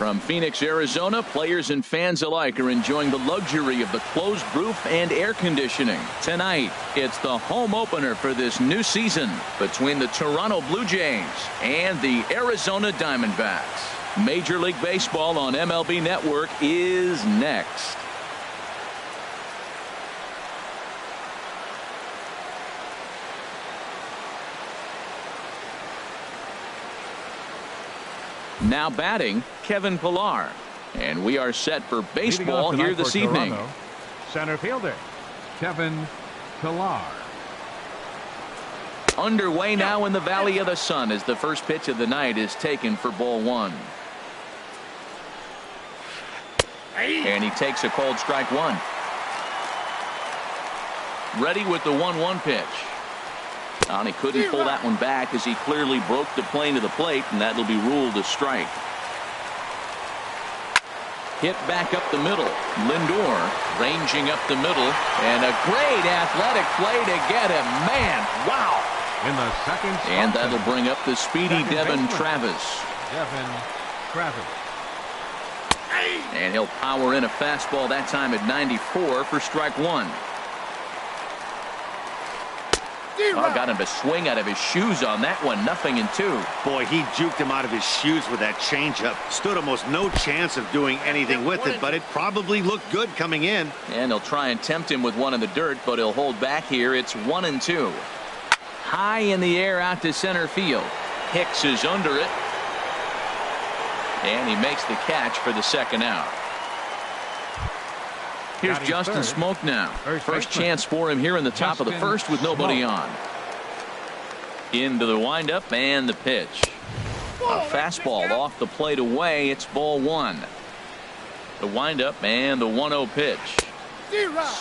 From Phoenix, Arizona, players and fans alike are enjoying the luxury of the closed roof and air conditioning. Tonight, it's the home opener for this new season between the Toronto Blue Jays and the Arizona Diamondbacks. Major League Baseball on MLB Network is next. Now batting, Kevin Pillar. And we are set for baseball here this evening. Toronto, center fielder, Kevin Pillar. Underway now in the Valley of the Sun as the first pitch of the night is taken for ball one. And he takes a cold strike one. Ready with the 1-1 pitch. And he couldn't pull that one back as he clearly broke the plane to the plate, and that'll be ruled a strike. Hit back up the middle. Lindor ranging up the middle, and a great athletic play to get him. Man, wow. In the second spot, and that'll bring up the speedy Devin Travis. And he'll power in a fastball that time at 94 for strike one. Oh, got him to swing out of his shoes on that one. 0-2. Boy, he juked him out of his shoes with that changeup. Stood almost no chance of doing anything with it, but it probably looked good coming in. And he'll try and tempt him with one in the dirt, but he'll hold back here. It's 1-2. High in the air out to center field. Hicks is under it. And he makes the catch for the second out. Here's Justin Smoak now. First chance for him here in the top of the first with nobody on. Into the windup and the pitch. A fastball off the plate away. It's ball one. The windup and the 1-0 pitch.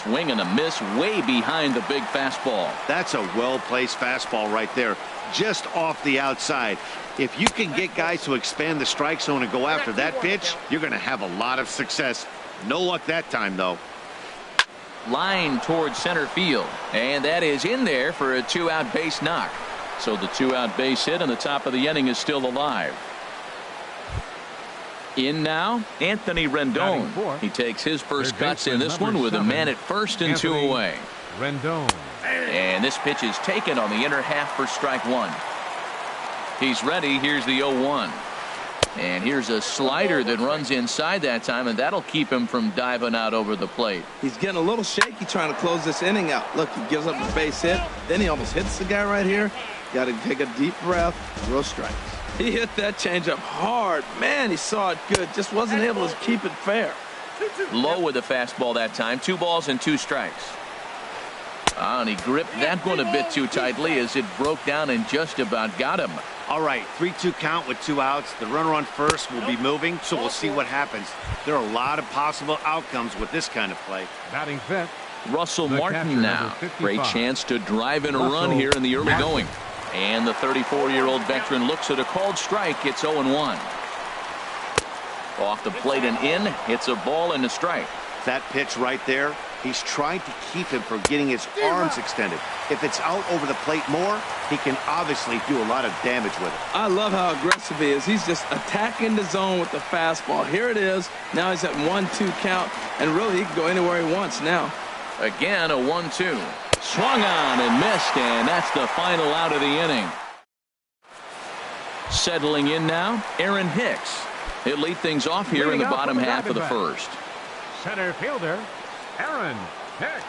Swing and a miss way behind the big fastball. That's a well-placed fastball right there. Just off the outside. If you can get guys to expand the strike zone and go after that pitch, you're going to have a lot of success. No luck that time, though. Line towards center field, and that is in there for a two-out base knock. So the two-out base hit on the top of the inning is still alive. In now, Anthony Rendon. He takes his first cuts in this one with a man at first and two away. Rendon. And this pitch is taken on the inner half for strike one. He's ready. Here's the 0-1. And here's a slider that runs inside that time, and that'll keep him from diving out over the plate. He's getting a little shaky trying to close this inning out. Look, he gives up a base hit. Then he almost hits the guy right here. Got to take a deep breath. Throw strikes. He hit that changeup hard. Man, he saw it good. Just wasn't able to keep it fair. Low with the fastball that time. 2 balls and 2 strikes. And he gripped that one a bit too tightly as it broke down and just about got him. All right, 3-2 count with 2 outs. The runner on first will be moving, so we'll see what happens. There are a lot of possible outcomes with this kind of play. Batting fifth, Russell Martin now. Great chance to drive in a run here in the early going. And the 34-year-old veteran looks at a called strike. It's 0-1. Off the plate and in. It's a ball and a strike. That pitch right there, he's trying to keep him from getting his arms extended. If it's out over the plate more, he can obviously do a lot of damage with it. I love how aggressive he is. He's just attacking the zone with the fastball. Here it is. Now he's at 1-2 count, and really he can go anywhere he wants now. Again, a 1-2. Swung on and missed, and that's the final out of the inning. Settling in now, Aaron Hicks. He'll lead things off here in the bottom half of the first. Center fielder, Aaron Hicks.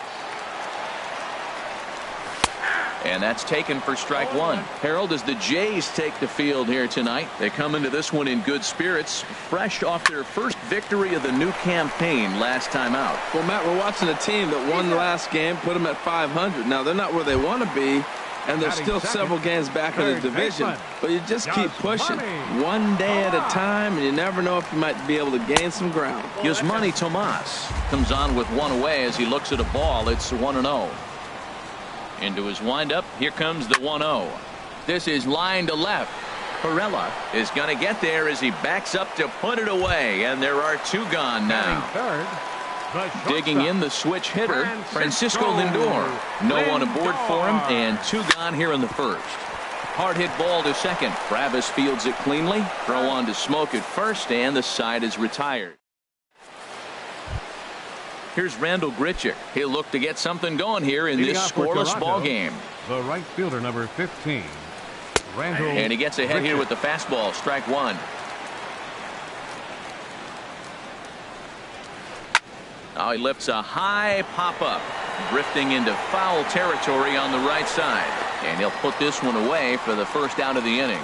And that's taken for strike one. Harold, as the Jays take the field here tonight, they come into this one in good spirits, fresh off their first victory of the new campaign last time out. Well, Matt, we're watching a team that won the last game, put them at 500. Now, they're not where they want to be, and they're still several games back in the division. But you just keep pushing one day at a time, and you never know if you might be able to gain some ground. Yasmani Tomas comes on with one away as he looks at a ball. It's 1-0. Into his windup. Here comes the 1-0. This is line to left. Perella is going to get there as he backs up to put it away, and there are 2 gone now. Digging in the switch hitter, Francisco Lindor. No one aboard for him, and 2 gone here in the first. Hard hit ball to second. Travis fields it cleanly. Throw on to Smoke at first, and the side is retired. Here's Randall Grichuk. He'll look to get something going here in this scoreless ball game. The right fielder, number 15, Randall. And he gets ahead here with the fastball. Strike one. Now he lifts a high pop-up, drifting into foul territory on the right side. And he'll put this one away for the first out of the inning.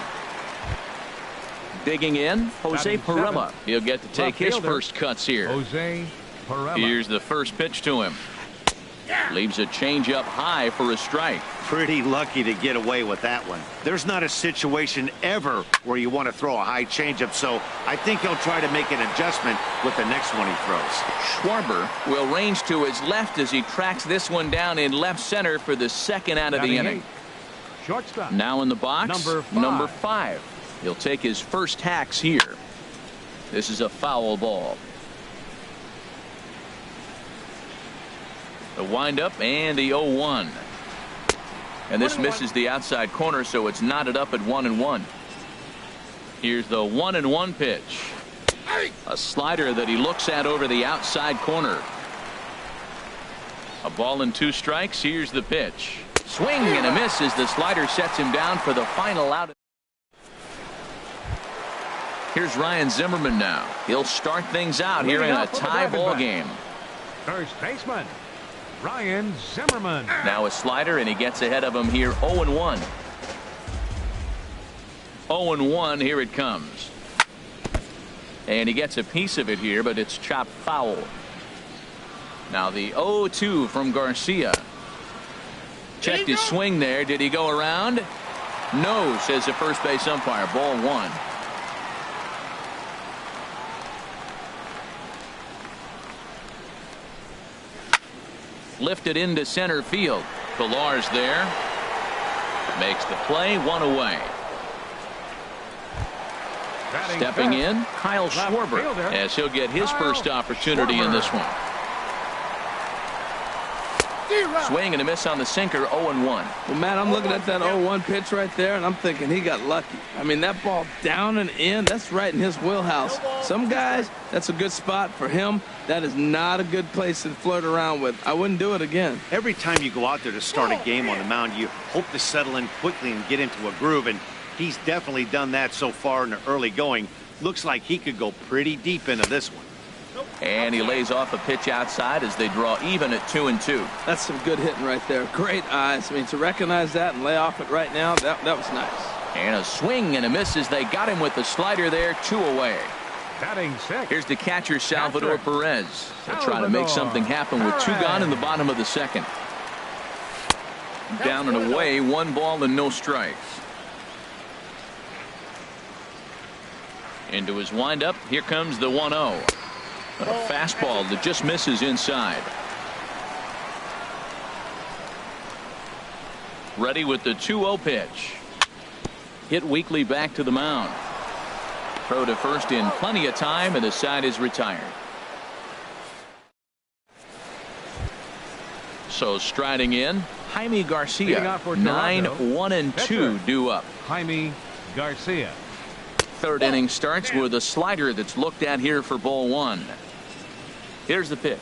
Digging in, Jose Pirela. He'll get to take his first cuts here. Jose Pirela. Here's the first pitch to him. Leaves a changeup high for a strike. Pretty lucky to get away with that one. There's not a situation ever where you want to throw a high changeup, so I think he'll try to make an adjustment with the next one he throws. Schwarber will range to his left as he tracks this one down in left center for the second out of the inning. Shortstop. Now in the box, Number 5. He'll take his first hacks here. This is a foul ball. The windup and the 0-1. And this misses the outside corner, so it's knotted up at 1-1. Here's the 1-1 pitch. A slider that he looks at over the outside corner. A ball and 2 strikes. Here's the pitch. Swing and a miss as the slider sets him down for the final out. Here's Ryan Zimmerman now. He'll start things out here in a tie ball game. First baseman, Ryan Zimmerman. Now a slider, and he gets ahead of him here. 0-1. 0-1. Here it comes. And he gets a piece of it here, but it's chopped foul. Now the 0-2 from Garcia. Checked his swing there. Did he go around? No, says the first base umpire. Ball 1. Lifted into center field. Pilar's there. Makes the play. 1 away. Stepping in, Kyle Schwarber, as he'll get his first opportunity in this one. Swing and a miss on the sinker. 0-1. Well, Matt, I'm looking at that 0-1 pitch right there, and I'm thinking he got lucky. I mean, that ball down and in, that's right in his wheelhouse. Some guys, that's a good spot. For him, that is not a good place to flirt around with. I wouldn't do it again. Every time you go out there to start a game on the mound, you hope to settle in quickly and get into a groove, and he's definitely done that so far in the early going. Looks like he could go pretty deep into this one. And he lays off a pitch outside as they draw even at 2-2. That's some good hitting right there. Great eyes. I mean, to recognize that and lay off it right now, that was nice. And a swing and a miss as they got him with the slider there. 2 away. Batting sixth. Here's the catcher, Salvador Perez. They'll try to make something happen with 2 gone in the bottom of the second. Down and away, 1 ball and no strikes. Into his windup. Here comes the 1-0. A fastball that just misses inside. Ready with the 2-0 pitch. Hit weakly back to the mound. Throw to first in plenty of time, and the side is retired. So striding in, Jaime Garcia. 9-1-2 due up. Jaime Garcia. Third inning starts with a slider that's looked at here for ball 1. Here's the pitch.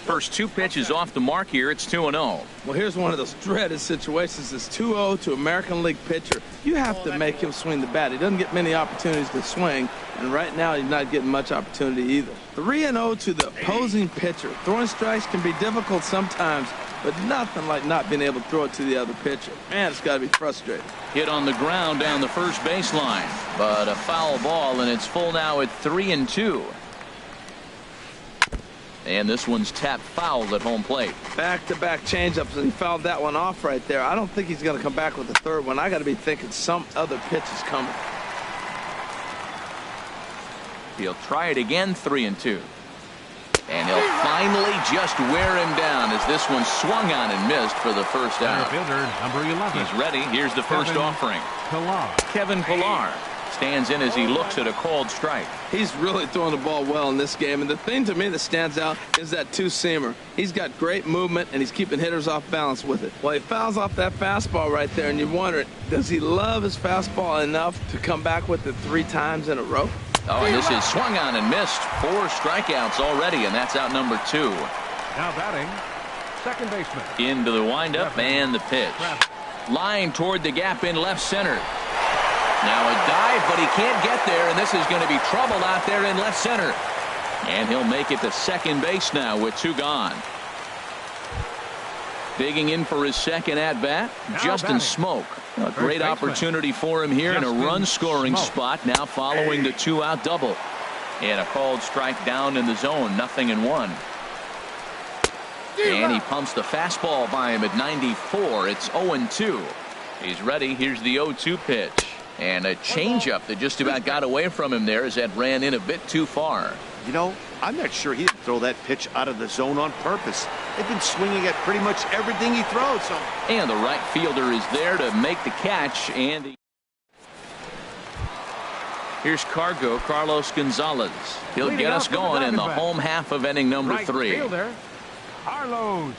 First 2 pitches off the mark here. It's 2-0. Well, here's one of those dreaded situations. It's 2-0 to American League pitcher. You have to make him swing the bat. He doesn't get many opportunities to swing, and right now he's not getting much opportunity either. 3-0 to the opposing pitcher. Throwing strikes can be difficult sometimes, but nothing like not being able to throw it to the other pitcher. Man, it's got to be frustrating. Hit on the ground down the first baseline, but a foul ball, and it's full now at 3-2. And this one's tapped foul at home plate. Back-to-back changeups, and he fouled that one off right there. I don't think he's going to come back with the third one. I got to be thinking some other pitch is coming. He'll try it again. 3-2. And he'll finally just wear him down as this one swung on and missed for the first out. Fielder, number 11. He's ready. Here's the first offering. Pilar. Kevin Pilar. Stands in as he looks at a called strike. He's really throwing the ball well in this game, and the thing to me that stands out is that two-seamer. He's got great movement, and he's keeping hitters off balance with it. Well, he fouls off that fastball right there, and you wonder, does he love his fastball enough to come back with it 3 times in a row? Oh, and this is swung on and missed. 4 strikeouts already, and that's out number 2. Now batting, second baseman. Into the windup and the pitch. Line toward the gap in left center. Now a dive, but he can't get there, and this is going to be trouble out there in left center. And he'll make it to second base now with 2 gone. Digging in for his second at-bat, Justin Smoke. A great opportunity for him here in a run-scoring spot now following the 2-out double. And a called strike down in the zone, 0-1. And he pumps the fastball by him at 94. It's 0-2. He's ready. Here's the 0-2 pitch. And a changeup that just about got away from him there as that ran in a bit too far. You know, I'm not sure he didn't throw that pitch out of the zone on purpose. They've been swinging at pretty much everything he throws. So. And the right fielder is there to make the catch. And here's Carlos Gonzalez. He'll get us going in the home half of inning number 3. Fielder, Carlos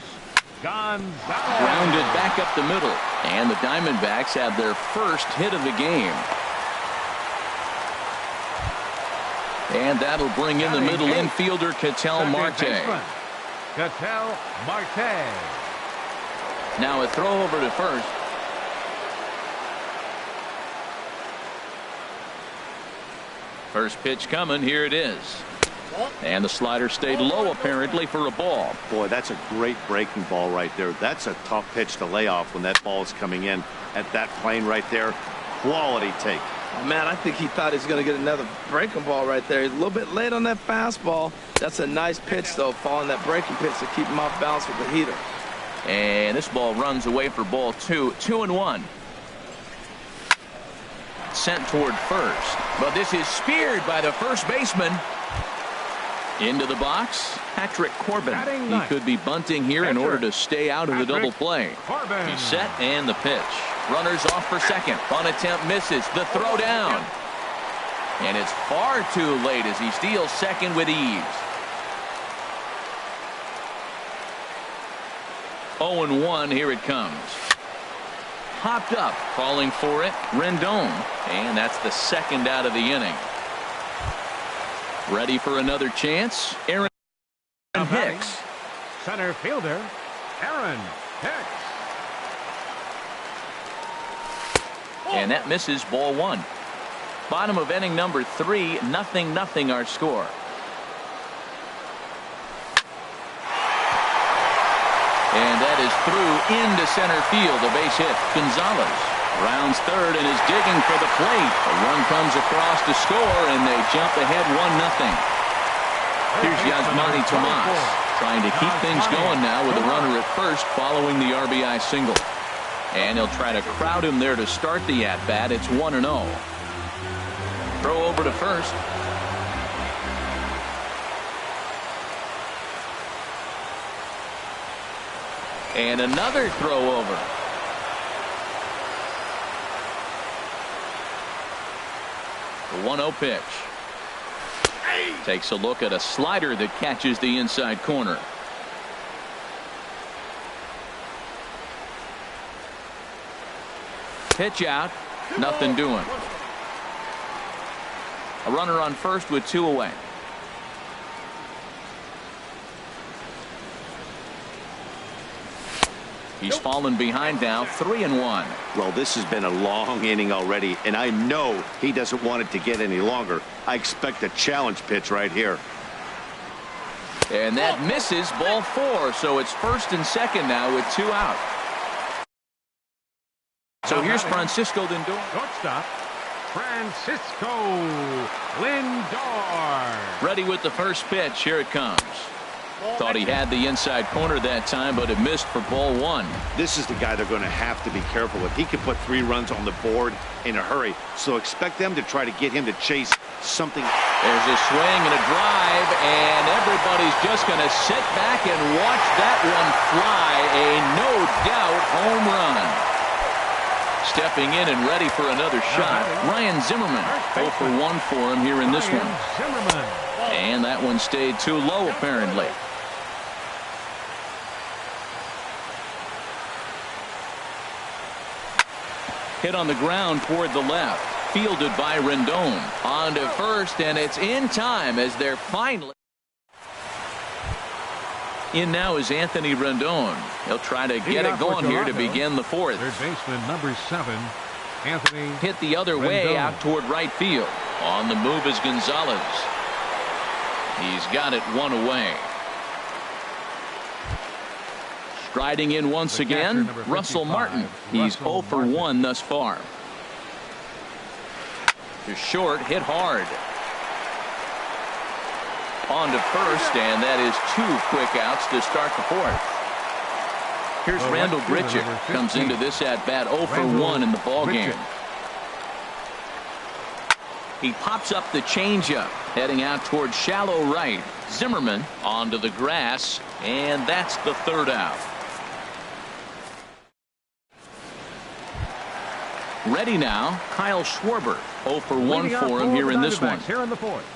Gonzalez. Grounded back up the middle. And the Diamondbacks have their first hit of the game. And that'll bring in the middle infielder, Ketel Marte. Ketel Marte. Now a throw over to first. First pitch coming. Here it is. And the slider stayed low apparently for a ball. Boy, that's a great breaking ball right there. That's a tough pitch to lay off when that ball is coming in at that plane right there. Quality take. Oh, man, I think he thought he was going to get another breaking ball right there. He's a little bit late on that fastball. That's a nice pitch, though, following that breaking pitch to keep him off balance with the heater. And this ball runs away for ball 2. 2-1. Sent toward first. But this is speared by the first baseman. Into the box, Patrick Corbin. He could be bunting here in order to stay out of the double play. He's set and the pitch. Runners off for second. Bunt attempt misses. The throw down. And it's far too late as he steals second with ease. 0-1. Here it comes. Hopped up, calling for it, Rendon. And that's the second out of the inning. Ready for another chance, Aaron Hicks. Center fielder, Aaron Hicks. And that misses, ball 1. Bottom of inning number 3, 0-0 our score. And that is through into center field, a base hit. Gonzalez rounds third and is digging for the plate. A run comes across to score, and they jump ahead 1-0. Here's Yasmani Tomas trying to keep things going now with a runner at first following the RBI single. And he'll try to crowd him there to start the at-bat. It's 1-0. Throw over to first. And another throw over. The 1-0 pitch. Takes a look at a slider that catches the inside corner. Pitch out. Nothing doing. A runner on first with 2 away. He's fallen behind now, 3-1. Well, this has been a long inning already, and I know he doesn't want it to get any longer. I expect a challenge pitch right here. And that misses, ball 4, so it's first and second now with 2 out. So here's Francisco Lindor. Shortstop, Francisco Lindor. Ready with the first pitch. Here it comes. Thought he had the inside corner that time, but it missed for ball 1. This is the guy they're going to have to be careful with. He can put 3 runs on the board in a hurry, so expect them to try to get him to chase something. There's a swing and a drive, and everybody's just going to sit back and watch that one fly. A no-doubt home run. Stepping in and ready for another shot. Ryan Zimmerman. 0 for 1 for him here in this one. And that one stayed too low, apparently. Hit on the ground toward the left. Fielded by Rendon. On to first, and it's in time as they're finally. In now is Anthony Rendon. He'll try to get it going here to begin the fourth. Third baseman number 7, Anthony. Hit the other way out toward right field. On the move is Gonzalez. He's got it one away. Striding in once again, Russell Martin. He's 0 for 1 thus far. To short, hit hard. On to first, and that is 2 quick outs to start the fourth. Here's Randall Grichuk. Comes into this at bat 0 for 1 in the ball game. He pops up the changeup, heading out toward shallow right. Zimmerman onto the grass, and that's the third out. Ready now, Kyle Schwarber. 0 for 1 for him here in this one. Here in the fourth.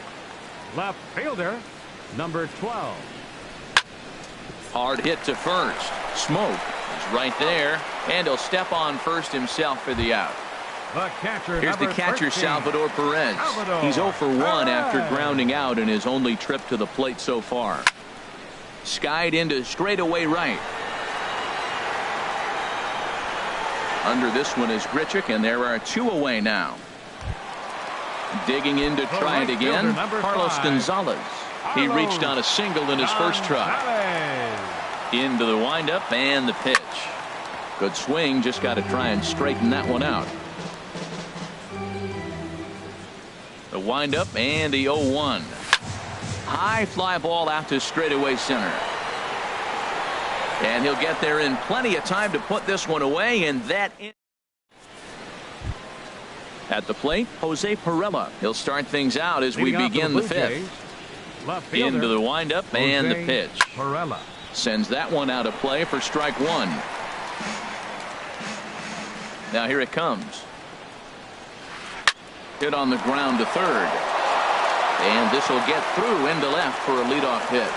Left fielder, number 12. Hard hit to first. Smoke is right there, and he'll step on first himself for the out. The catcher, here's the catcher, 13, Salvador Perez. He's 0 for 1 after grounding out in his only trip to the plate so far. Skied into straightaway right. Under this one is Grichuk, and there are 2 away now. Digging in to try it again, Carlos Gonzalez. He reached on a single in his first try. Into the windup and the pitch. Good swing, just got to try and straighten that one out. The windup and the 0-1. High fly ball out to straightaway center. And he'll get there in plenty of time to put this one away, and that at the plate, Jose Pirela. He'll start things out as we begin the fifth. Into the windup and the pitch. Pirela sends that one out of play for strike 1. Now here it comes. Hit on the ground to third. And this will get through into left for a leadoff hit.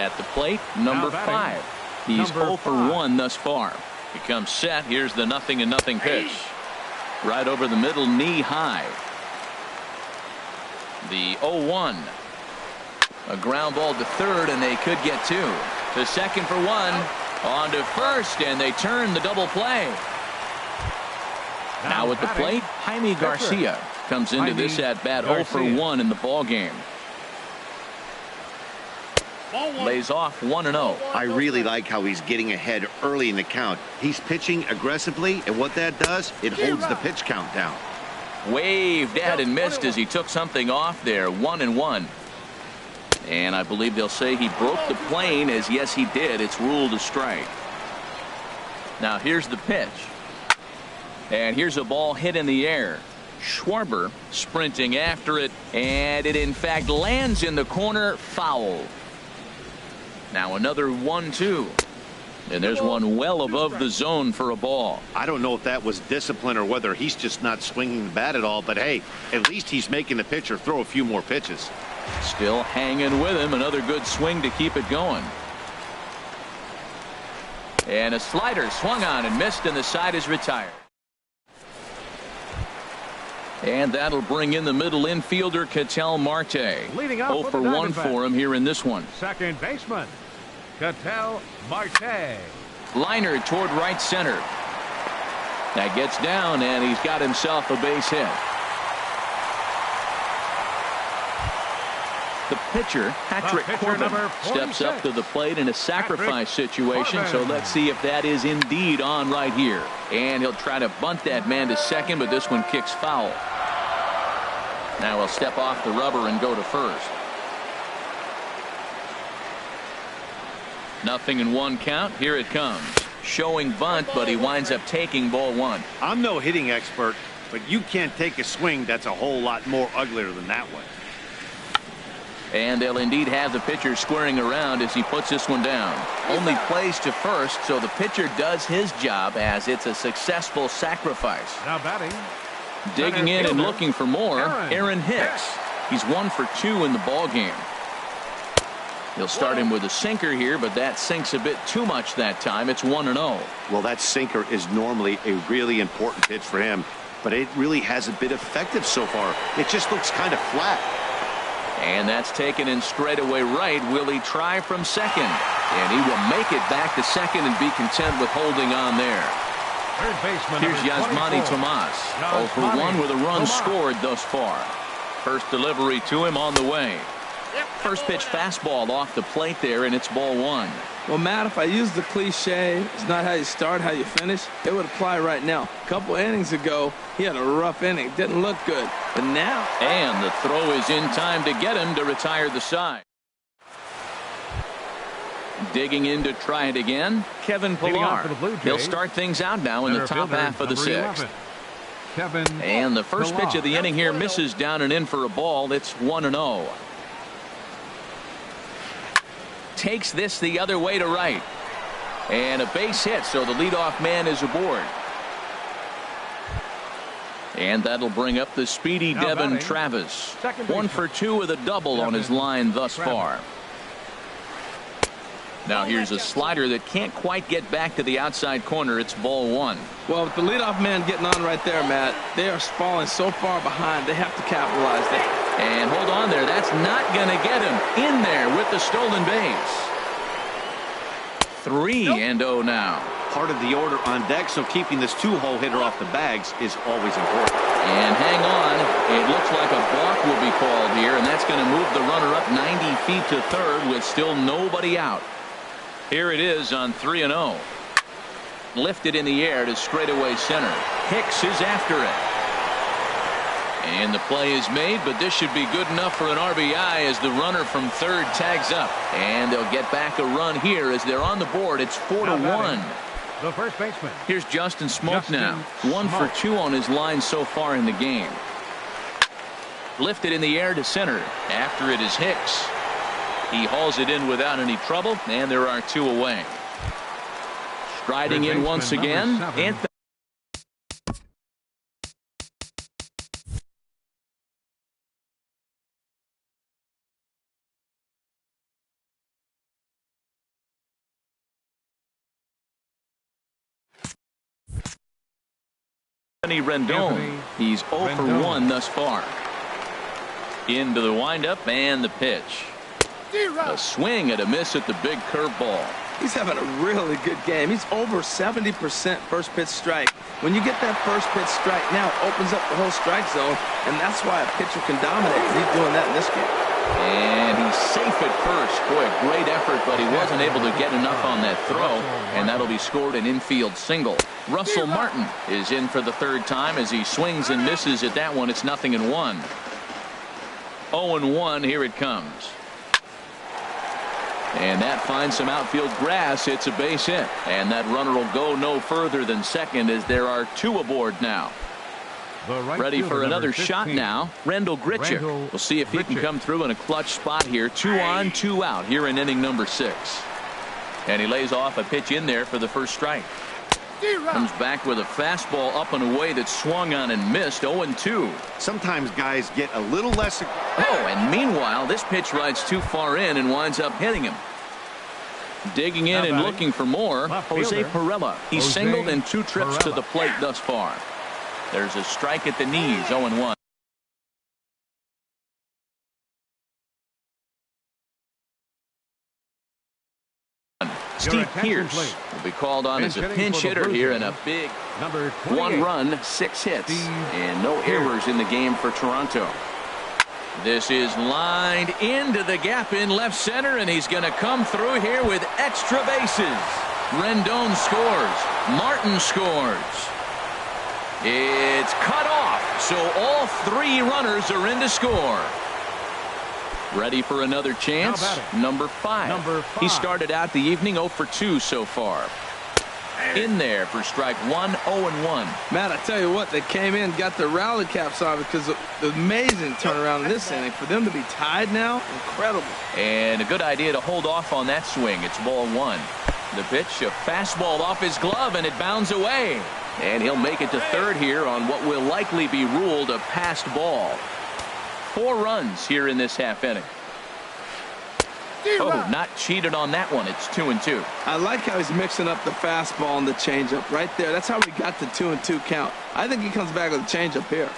At the plate, number 5. He's 0 for 1 thus far. He comes set. Here's the 0-0 pitch. Right over the middle, knee high. The 0-1. A ground ball to third, and they could get 2. To second for 1. On to first, and they turn the double play. Now at the plate, Jaime Garcia comes into this at bat 0 for 1 in the ball game. Lays off 1-0. I really like how he's getting ahead early in the count. He's pitching aggressively, and what that does, it holds the pitch count down. Waved at and missed as he took something off there. 1-1. And I believe they'll say he broke the plane, as yes he did. It's ruled a strike. Now here's the pitch. And here's a ball hit in the air. Schwarber sprinting after it, and it in fact lands in the corner. Foul. Now another 1-2. And there's one well above the zone for a ball. I don't know if that was discipline or whether he's just not swinging the bat at all, but hey, at least he's making the pitcher throw a few more pitches. Still hanging with him. Another good swing to keep it going. And a slider swung on and missed, and the side is retired. And that'll bring in the middle infielder, Ketel Marte. 0 for 1 for him here in this one. Second baseman, Ketel Marte. Liner toward right center. That gets down, and he's got himself a base hit. The pitcher, Patrick Corbin, steps up to the plate in a sacrifice situation, so let's see if that is indeed on right here. And he'll try to bunt that man to second, but this one kicks foul. Now he'll step off the rubber and go to first. 0-1 count. Here it comes. Showing bunt, but he winds up taking ball 1. I'm no hitting expert, but you can't take a swing that's a whole lot more uglier than that one. And they'll indeed have the pitcher squaring around as he puts this one down. Only plays to first, so the pitcher does his job as it's a successful sacrifice. Now batting. Digging in and looking for more, Aaron Hicks. He's 1 for 2 in the ball game. He'll start him with a sinker here, but that sinks a bit too much that time. It's 1-0. Well, that sinker is normally a really important pitch for him, but it really hasn't been effective so far. It just looks kind of flat. And that's taken in straightaway right. Will he try from second? And he will make it back to second and be content with holding on there. Third baseman. Here's Yasmani Tomas. 0 for 1 with a run scored thus far. First delivery to him on the way. First pitch fastball off the plate there, and it's ball 1. Well, Matt, if I use the cliche, it's not how you start, how you finish, it would apply right now. A couple innings ago, he had a rough inning. Didn't look good. But now. And the throw is in time to get him to retire the side. Digging in to try it again, Kevin Pillar. He'll start things out now in the top half of the 6th. And the first pitch of the inning here misses down and in for a ball. It's 1-0. Takes this the other way to right. And a base hit, so the leadoff man is aboard. And that'll bring up the speedy Devin Travis. 1 for 2 with a double on his line thus far. Now here's a slider that can't quite get back to the outside corner. It's ball 1. Well, with the leadoff man getting on right there, Matt, they are falling so far behind. They have to capitalize that. And hold on there. That's not going to get him in there with the stolen base. 3-0 now. Part of the order on deck, so keeping this 2-hole hitter off the bags is always important. And hang on. It looks like a balk will be called here, and that's going to move the runner up 90 feet to third with still nobody out. Here it is on 3-0. Lifted in the air to straightaway center. Hicks is after it. And the play is made, but this should be good enough for an RBI as the runner from third tags up. And they'll get back a run here as they're on the board. It's 4-1. The first baseman. Here's Justin Smoke now. 1 for 2 on his line so far in the game. Lifted in the air to center. After it is Hicks. He hauls it in without any trouble, and there are 2 away. Striding in once again, Anthony. Rendon. He's 0 for 1 thus far. Into the windup and the pitch. A swing and a miss at the big curveball. He's having a really good game. He's over 70% first pitch strike. When you get that first pitch strike, now it opens up the whole strike zone, and that's why a pitcher can dominate. He's doing that in this game. And he's safe at first. Boy, a great effort, but he wasn't able to get enough on that throw, and that'll be scored an infield single. Russell Martin is in for the third time as he swings and misses at that one. It's 0-1. 0-1. Here it comes. And that finds some outfield grass. It's a base hit. And that runner will go no further than second as there are 2 aboard now. Ready for another shot now. Rendell Grichuk. We'll see if he can come through in a clutch spot here. 2 on, 2 out here in inning number 6. And he lays off a pitch in there for the first strike. Comes back with a fastball up and away that swung on and missed. 0-2. Sometimes guys get a little less. Oh, and meanwhile, this pitch rides too far in and winds up hitting him. Digging in and looking for more, Jose Pirela. He's singled in 2 trips to the plate thus far. There's a strike at the knees. 0-1. Steve Pierce will be called on as a pinch hitter here in a big 1 run, 6 hits, and no errors in the game for Toronto. This is lined into the gap in left center, and he's going to come through here with extra bases. Rendon scores. Martin scores. It's cut off, so all 3 runners are in to score. Ready for another chance. Number 5. He started out the evening 0 for 2 so far. In there for strike one, 0-1. Matt, I tell you what, they came in, got the rally caps on because of the amazing turnaround in this inning. For them to be tied now, incredible. And a good idea to hold off on that swing. It's ball one. The pitch, a fastball off his glove, and it bounds away. And he'll make it to third here on what will likely be ruled a passed ball. 4 runs here in this half inning. Oh, not cheated on that one. It's 2-2. I like how he's mixing up the fastball and the changeup right there. That's how we got the 2-2 count. I think he comes back with a changeup here.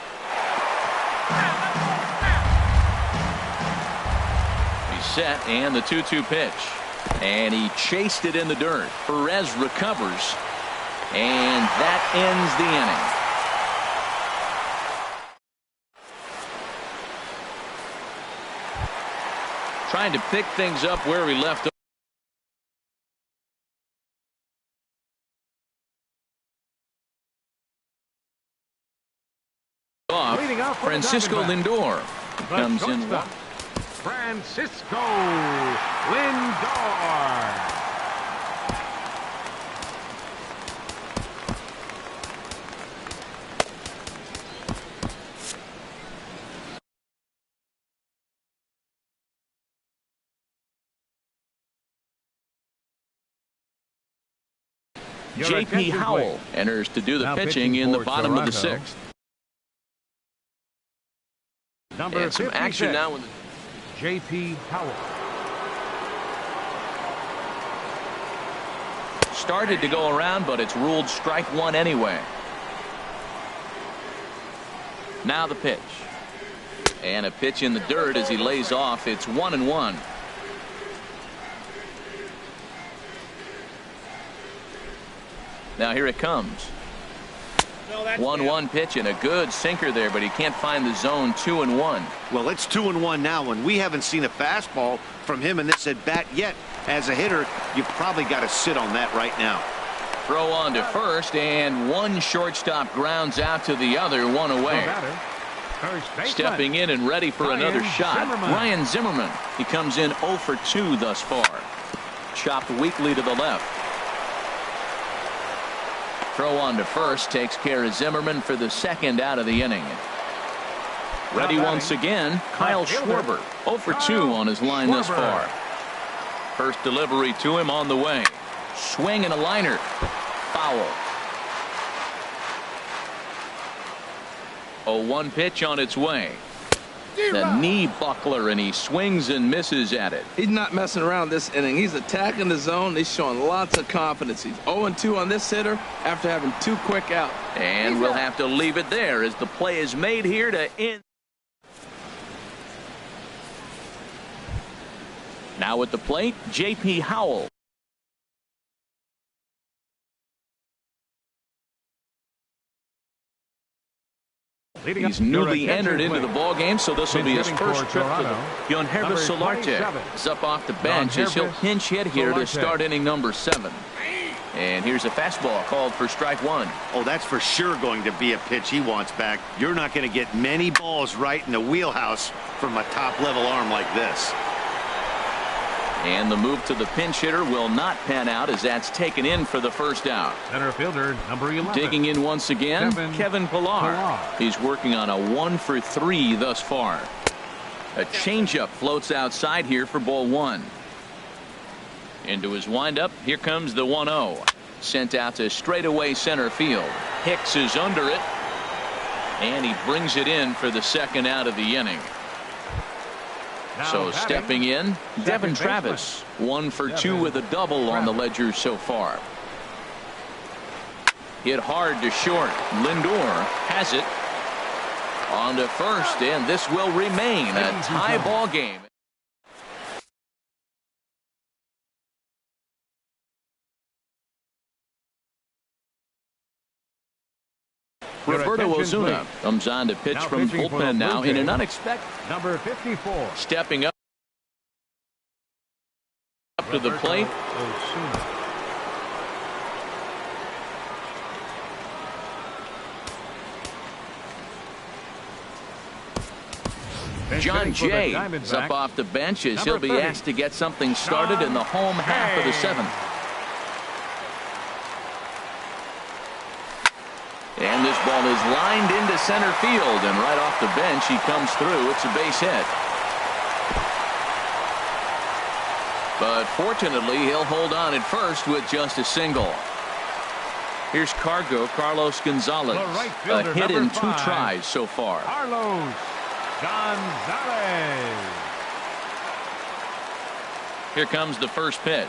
He's set, and the 2-2 pitch. And he chased it in the dirt. Perez recovers, and that ends the inning. Trying to pick things up where we left off. Francisco Lindor comes in. Francisco Lindor. J.P. Howell enters to do the pitching in the bottom of the 6th. Number some action now in the J.P. Howell. started to go around, but it's ruled strike one anyway. Now the pitch. And a pitch in the dirt as he lays off. It's 1-1. Now here it comes. 1-1 pitch and a good sinker there, but he can't find the zone. 2-1. Well, it's 2-1 now, and we haven't seen a fastball from him in this at bat yet. As a hitter, you probably got to sit on that right now. Throw on to first, and one shortstop grounds out to the other, one away. Stepping in and ready for another shot, Ryan Zimmerman. He comes in 0 for 2 thus far. Chopped weakly to the left. Throw on to first takes care of Zimmerman for the second out of the inning. Ready once again, Kyle Schwarber. 0 for 2 on his line thus far. First delivery to him on the way. Swing and a liner. Foul. 0-1 pitch on its way. The knee buckler, and he swings and misses at it. He's not messing around this inning. He's attacking the zone. He's showing lots of confidence. He's 0-2 on this hitter after having 2 quick outs. And we'll have to leave it there as the play is made here to end. Now at the plate, J.P. Howell. He's newly entered into the ball game, so this will be his first trip to the Yohannes Solarte is up off the bench as he'll pinch hit here to start inning number 7. And here's a fastball called for strike 1. Oh, that's for sure going to be a pitch he wants back. You're not going to get many balls right in the wheelhouse from a top-level arm like this. And the move to the pinch hitter will not pan out as that's taken in for the first out. Center fielder, number 11. Digging in once again, Kevin Pillar. He's working on a 1 for 3 thus far. A changeup floats outside here for ball 1. Into his windup, here comes the 1-0. Sent out to straightaway center field. Hicks is under it, and he brings it in for the second out of the inning. So stepping in, Devin Travis. 1 for 2 with a double on the ledger so far. Hit hard to short. Lindor has it. On to first, and this will remain a tie ball game. Roberto Ozuna comes on to pitch from bullpen now in an unexpected. Number 54. Stepping up to the plate. John Jay is up off the bench as he'll be asked to get something started in the home half of the 7th. And this ball is lined into center field, and right off the bench he comes through. It's a base hit. But fortunately, he'll hold on at first with just a single. Here's Carlos Gonzalez. A hit in 2 tries so far. Carlos Gonzalez. Here comes the first pitch.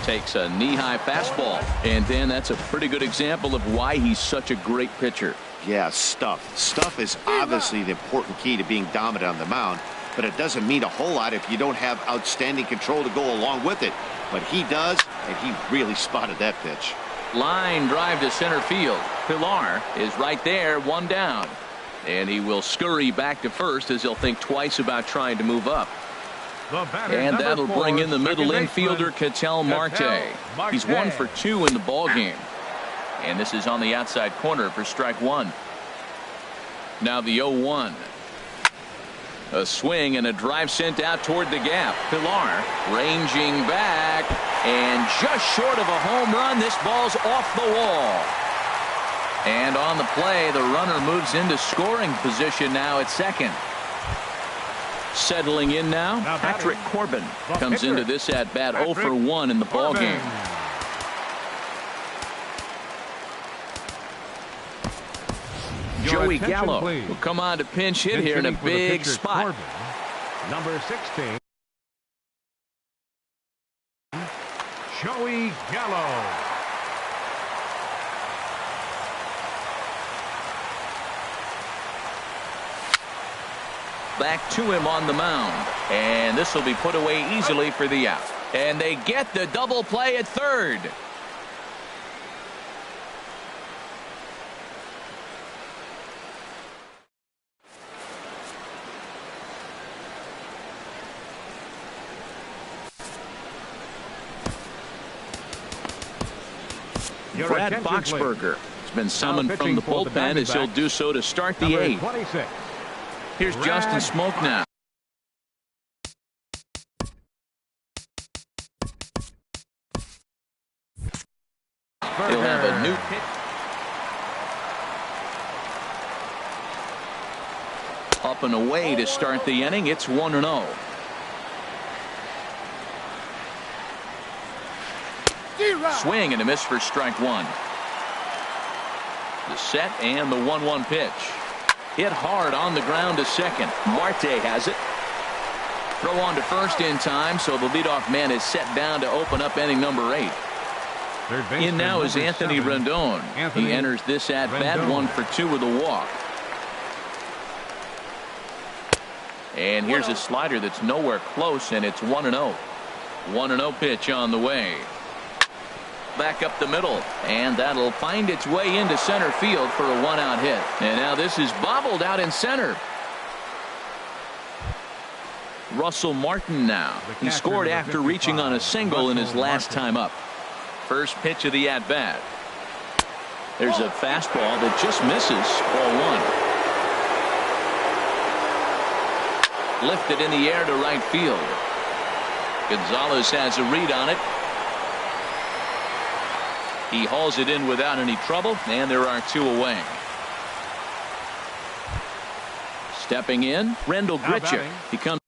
Takes a knee-high fastball. And then that's a pretty good example of why he's such a great pitcher. Yeah, stuff. Stuff is obviously the important key to being dominant on the mound, but it doesn't mean a whole lot if you don't have outstanding control to go along with it. But he does, and he really spotted that pitch. Line drive to center field. Pilar is right there, 1 down. And he will scurry back to first as he'll think twice about trying to move up. And that'll bring in the middle infielder, Ketel Marte. He's 1 for 2 in the ballgame. And this is on the outside corner for strike 1. Now the 0-1. A swing and a drive sent out toward the gap. Pilar ranging back, and just short of a home run. This ball's off the wall. And on the play, the runner moves into scoring position now at second. Settling in now, Patrick Corbin comes into this at bat 0 for 1 in the ball game. Joey Gallo will come on to pinch hit here in a big spot. Number 16, Joey Gallo. Back to him on the mound, and this will be put away easily for the out. And they get the double play at third. Brad Boxberger has been summoned from the bullpen as he'll do so to start the 8th. Here's Justin Smoke now. He'll have a new pitch. Up and away to start the inning. It's 1-0. Swing and a miss for strike 1. The set and the 1-1 pitch. Hit hard on the ground to second. Marte has it. Throw on to first in time, so the leadoff man is set down to open up inning number 8. In now is Anthony Rendon. He enters this at bat 1 for 2 with a walk. And here's a slider that's nowhere close, and it's 1-0. 1-0 pitch on the way. Back up the middle, and that'll find its way into center field for a 1-out hit. And now this is bobbled out in center. Russell Martin now. He scored after reaching on a single in his last time up. First pitch of the at-bat. There's a fastball that just misses. Ball 1. Lifted in the air to right field. Gonzalez has a read on it. He hauls it in without any trouble, and there are 2 away. Stepping in, Rendell Gritcher. He comes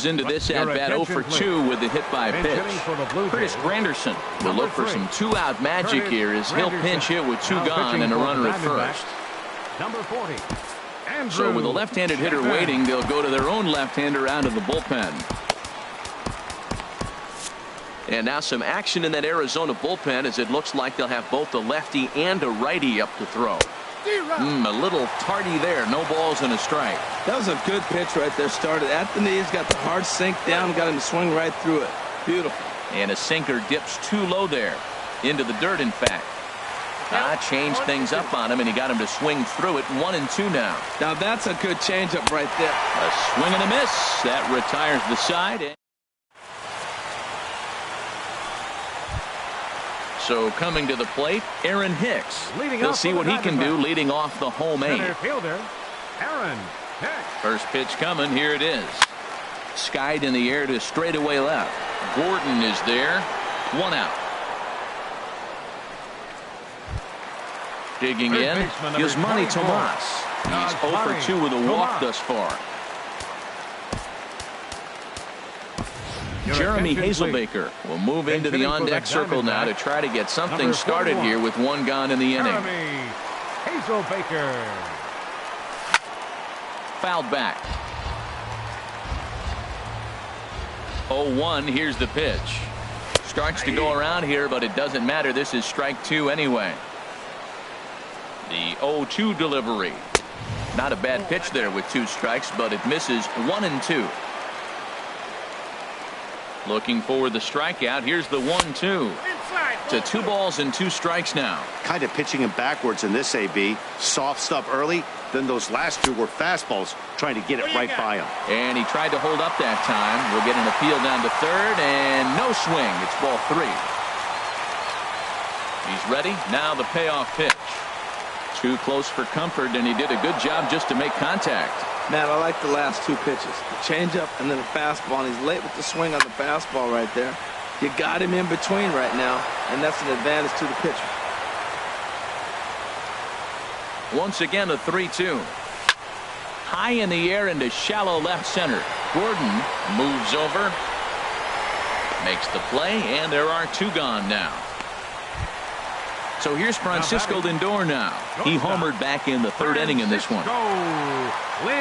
into this at bat 0 for 2 with the hit by pitch. Curtis Granderson will look for some 2-out magic here as he'll pinch hit with 2 gone and a runner at first. Number 40. So with a left-handed hitter waiting, they'll go to their own left-hander out of the bullpen. And now some action in that Arizona bullpen as it looks like they'll have both a lefty and a righty up to throw. A little tardy there. No balls and a strike. That was a good pitch right there. Started at the knees, got the hard sink down, got him to swing right through it. Beautiful. And a sinker dips too low there. Into the dirt, in fact. Changed things up on him, and he got him to swing through it. 1-2 now. Now that's a good changeup right there. A swing and a miss. That retires the side. So coming to the plate, Aaron Hicks. He'll see what he can do leading off the home 8. Fielder, Aaron Hicks. First pitch coming. Here it is. Skied in the air to straightaway left. Gordon is there. 1 out. Digging in is Manny Tomas. He's 0 for 2 with a walk thus far. Jeremy Hazelbaker will move into the on-deck circle now to try to get something started here with 1 gone in the inning. Hazelbaker. Fouled back. 0-1. Here's the pitch. Starts to go around here, but it doesn't matter. This is strike 2 anyway. The 0-2 delivery. Not a bad pitch there with 2 strikes, but it misses 1 and 2. Looking for the strikeout. Here's the 1-2. To 2 balls and 2 strikes now. Kind of pitching him backwards in this AB. Soft stuff early. Then those last 2 were fastballs trying to get it right by him. And he tried to hold up that time. We'll get an appeal down to third and no swing. It's ball 3. He's ready. Now the payoff pitch. Too close for comfort, and he did a good job just to make contact. Matt, I like the last 2 pitches. The changeup and then the fastball. And he's late with the swing on the fastball right there. You got him in between right now, and that's an advantage to the pitcher. Once again, a 3-2. High in the air into shallow left center. Gordon moves over, makes the play, and there are 2 gone now. So here's Francisco Lindor now. He homered back in the 3rd inning in this one.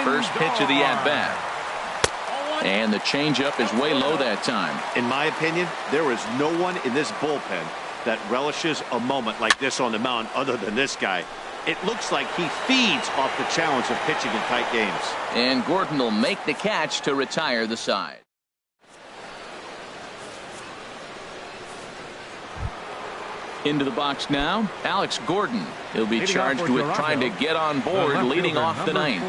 First pitch of the at-bat. And the changeup is way low that time. In my opinion, there is no one in this bullpen that relishes a moment like this on the mound other than this guy. It looks like he feeds off the challenge of pitching in tight games. And Gordon will make the catch to retire the side. Into the box now, Alex Gordon. He'll be charged with trying to get on board, leading off the 9th.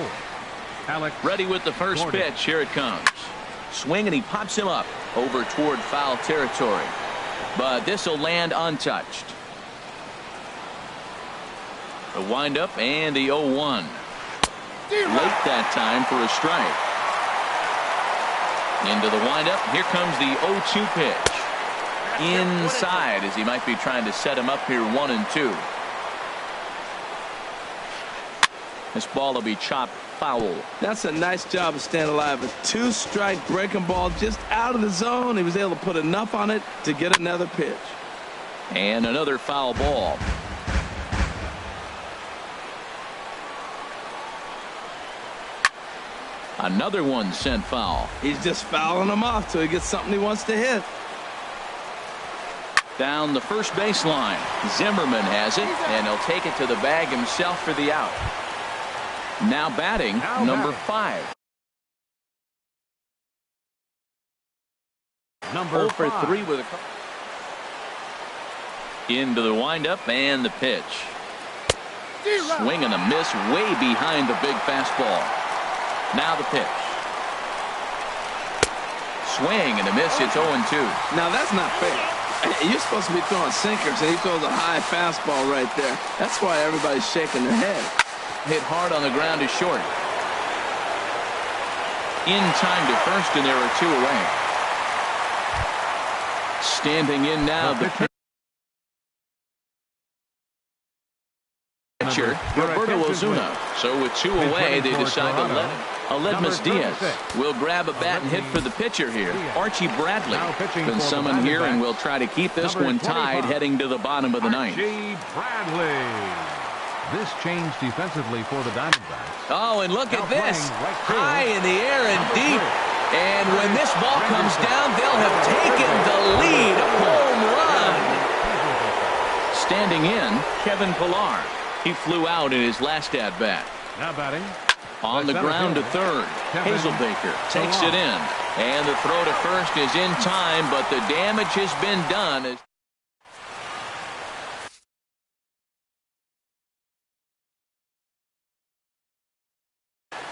Ready with the first pitch. Here it comes. Swing, and he pops him up over toward foul territory. But this will land untouched. The windup and the 0-1. Late that time for a strike. Into the windup. Here comes the 0-2 pitch. Inside, as he might be trying to set him up here 1 and 2. This ball will be chopped foul. That's a nice job of staying alive. A 2-strike breaking ball just out of the zone. He was able to put enough on it to get another pitch. And another foul ball. Another one sent foul. He's just fouling them off till he gets something he wants to hit. Down the first baseline. Zimmerman has it, and he'll take it to the bag himself for the out. Now batting, number 5. Number 0 for 5. 3 with a into the windup and the pitch. Swing and a miss way behind the big fastball. Now the pitch. Swing and a miss. It's 0-2. Now that's not fair. You're supposed to be throwing sinkers, and he throws a high fastball right there. That's why everybody's shaking their head. Hit hard on the ground is short. In time to first, and there are 2 away. Standing in now, the pitcher, Roberto Ozuna. So with 2 away, they decide to let him. Aledmus Diaz will grab a bat and hit for the pitcher here. Archie Bradley been summoned here, and will try to keep this one tied heading to the bottom of the 9th. Archie Bradley. This change defensively for the Diamondbacks. Oh, and look at this. High in the air and deep. And when this ball comes down, they'll have taken the lead. Home run. Standing in, Kevin Pillar. He flew out in his last at-bat. Now batting. On the ground to third. Hazelbaker takes it in. And the throw to first is in time, but the damage has been done.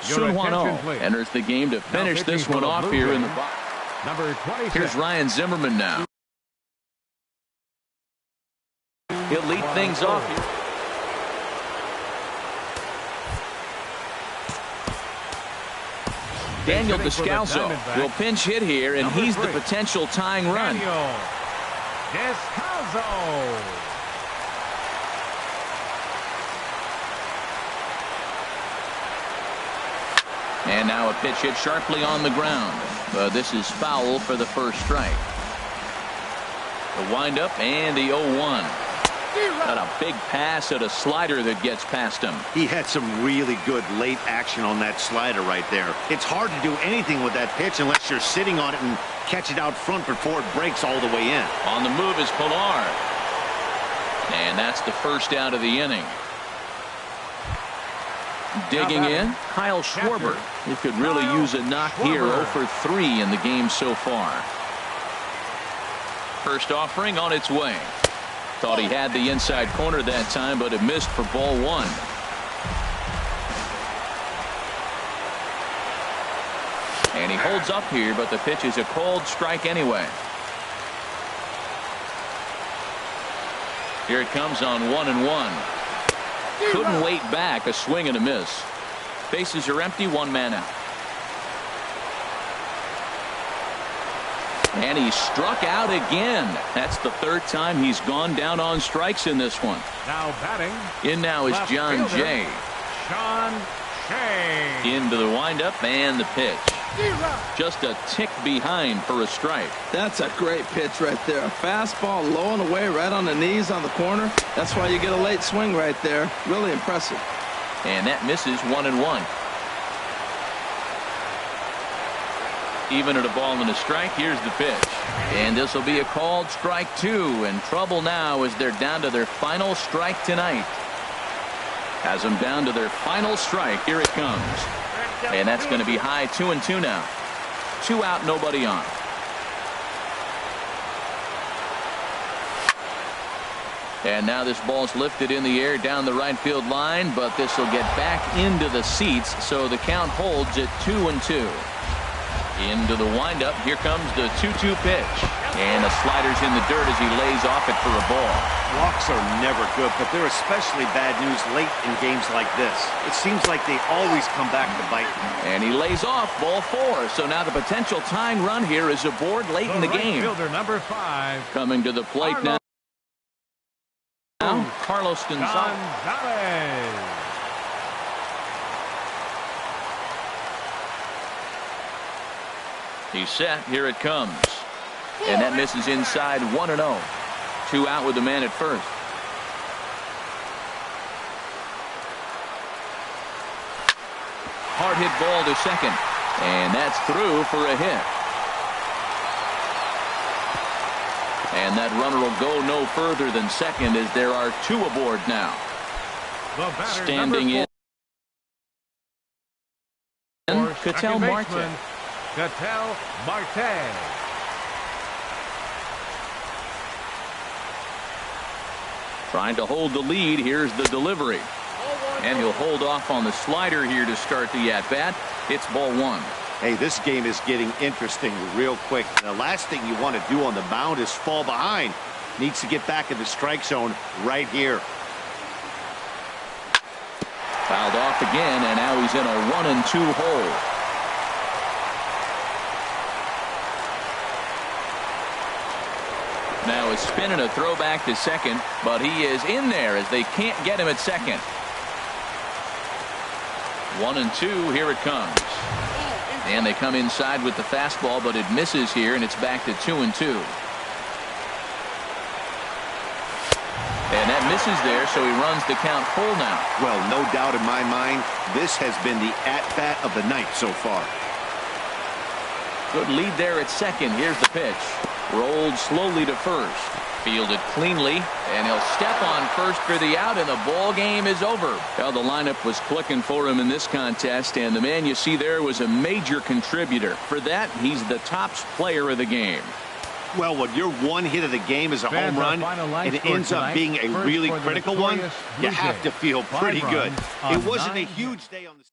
Sun Hwan-Oh enters the game to finish this one off here in the box. Number 26. Here's Ryan Zimmerman now. He'll lead things off here. Daniel Descalso will pinch hit here, and he's the potential tying run. Descalso. And now a pitch hit sharply on the ground. This is foul for the first strike. The windup and the 0-1. Got a big pass at a slider that gets past him. He had some really good late action on that slider right there. It's hard to do anything with that pitch unless you're sitting on it and catch it out front before it breaks all the way in. On the move is Pilar. And that's the first out of the inning. Digging in, Kyle Schwarber. He could really use a knock here. 0 for 3 in the game so far. First offering on its way. Thought he had the inside corner that time, but it missed for ball 1. And he holds up here, but the pitch is a called strike anyway. Here it comes on 1-1. Couldn't wait back. A swing and a miss. Bases are empty. 1 man out. And he struck out again. That's the 3rd time he's gone down on strikes in this one. Now batting. In now is John Jay. Sean Shea. Into the windup and the pitch. Just a tick behind for a strike. That's a great pitch right there. A fastball low and away right on the knees on the corner. That's why you get a late swing right there. Really impressive. And that misses 1-1. Even at a ball and a strike. Here's the pitch. And this will be a called strike 2. And trouble now as they're down to their final strike tonight. Has them down to their final strike. Here it comes. And that's going to be high. 2-2 now. 2 out, nobody on. And now this ball's lifted in the air down the right field line, but this will get back into the seats, so the count holds at 2-2. Into the windup. Here comes the 2-2 pitch. And the slider's in the dirt as he lays off it for a ball. Walks are never good, but they're especially bad news late in games like this. It seems like they always come back to bite. And he lays off ball 4. So now the potential tying run here is aboard late in the game. Fielder number 5. Coming to the plate now. Carlos Gonzalez. He's set. Here it comes. And that misses inside. 1-0. 2 out with the man at first. Hard hit ball to second. And that's through for a hit. And that runner will go no further than second as there are 2 aboard now. Standing in. Ketel Marte. Ketel Marte. Trying to hold the lead. Here's the delivery. And he'll hold off on the slider here to start the at-bat. It's ball 1. Hey, this game is getting interesting real quick. The last thing you want to do on the mound is fall behind. Needs to get back in the strike zone right here. Fouled off again, and now he's in a 1-2 hole. Now a spin and a throw back to second, but he is in there as they can't get him at second. 1-2, here it comes. And they come inside with the fastball, but it misses here, and it's back to 2-2. And that misses there, so he runs the count full now. Well, no doubt in my mind, this has been the at-bat of the night so far. Good lead there at second. Here's the pitch. Rolled slowly to first. Fielded cleanly, and he'll step on first for the out, and the ball game is over. Well, the lineup was clicking for him in this contest, and the man you see there was a major contributor. For that, he's the top player of the game. Well, when your one hit of the game is a home run, and it ends up being a really critical one, you have to feel pretty good. It wasn't a huge day on the